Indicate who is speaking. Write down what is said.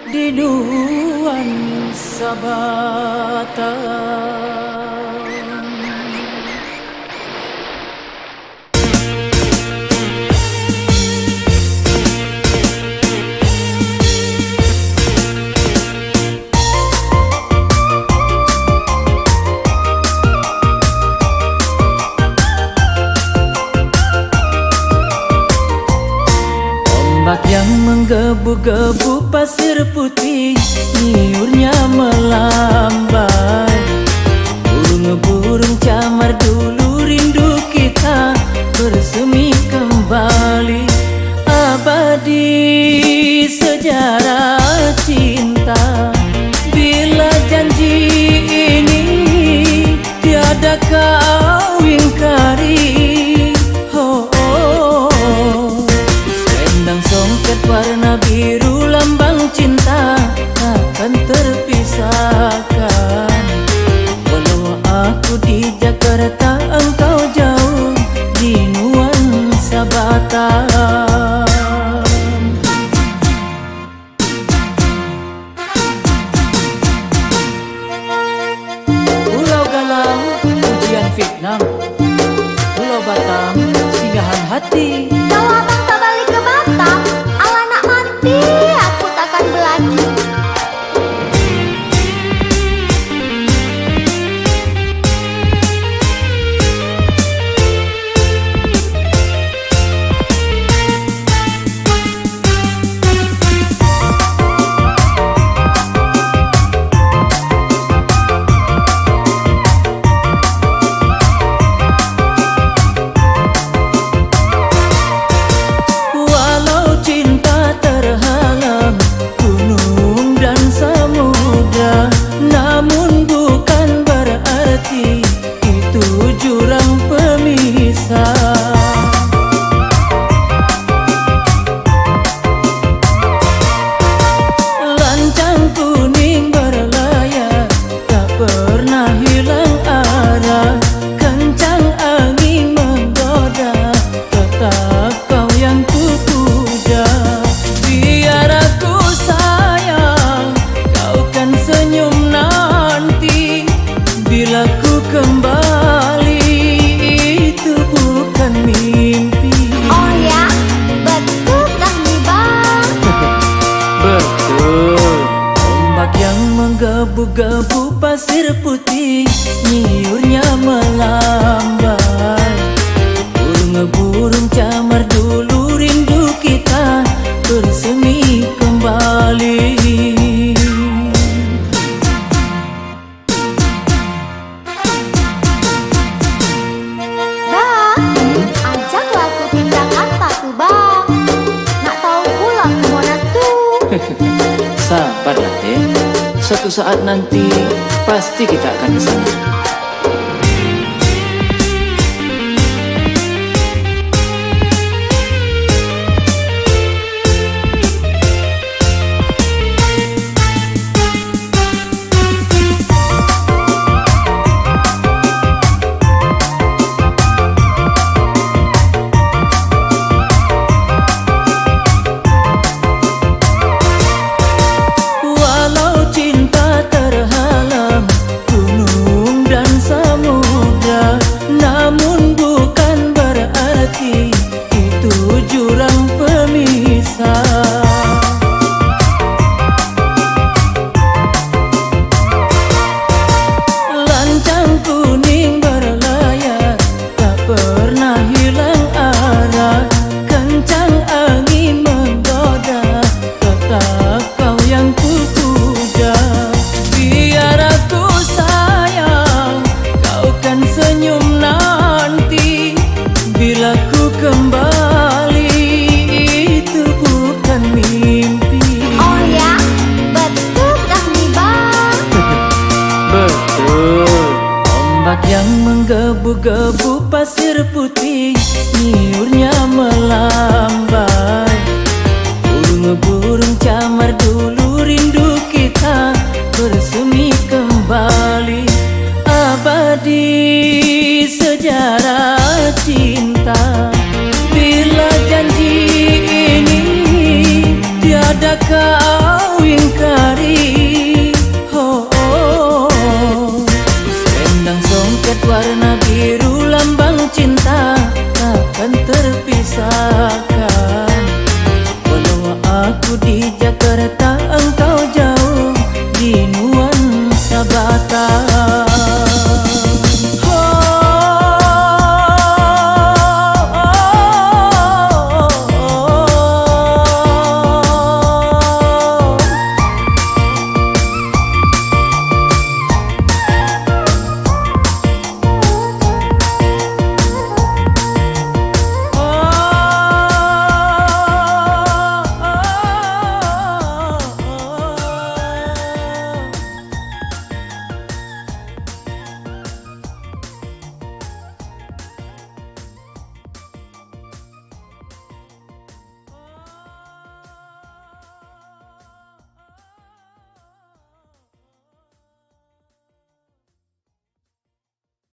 Speaker 1: di nuansa Batam. Ombak yang menggebu-gebu pasir putih, niurnya melambai. Burung-burung camar dulu, rindu kita bersemi kembali. Abadi sejarah cinta, bila janji ini tiada kau ingkari. Songket warna biru lambang cinta akan terpisahkan. Walau aku di Jakarta, engkau jauh di nuansa Batam. Pulau Galau, pujian Vietnam. Pulau Batam, singgahan hati.
Speaker 2: Kalau abang tak balik ke Batam, ala nak mati, aku takkan belanja. Namun bukan berarti itu jurang pemisah. Lancang kuning berlayar, tak pernah hilang arah. Kencang angin menggoda, tetap kau yang kupuja. Biar aku sayang, kau kan senyum nanti bila ku kembali, itu bukan mimpi. Oh ya, betulkah nih bang?
Speaker 1: Betul. Ombak yang menggebu-gebu pasir putih, niurnya melambai. Burung-burung camar dulu, rindu kita bersemi kembali.
Speaker 2: Ajaklah aku ke Jakarta tuh bang, nak tahu pulang ke Monas tuh.
Speaker 1: Sabarlah Teh, suatu saat nanti pasti kita akan ke sana. Namun bukan berarti itu jurang pemisah. Lancang kuning berlayar, tak pernah hilang arah. Kencang angin menggoda, tetap kau yang kupuja. Biar aku sayang, kau kan senyum nanti bila ku kembali, itu bukan mimpi.
Speaker 2: Oh ya, betulkah nih bang?
Speaker 1: Betul. Ombak yang menggebu-gebu pasir putih, niurnya melambai. Burung-burung camar dulu, rindu kita bersemi kembali. Abadi sejarah cinta, bila janji ini tiada kau ingkari. Aku di Jakarta, engkau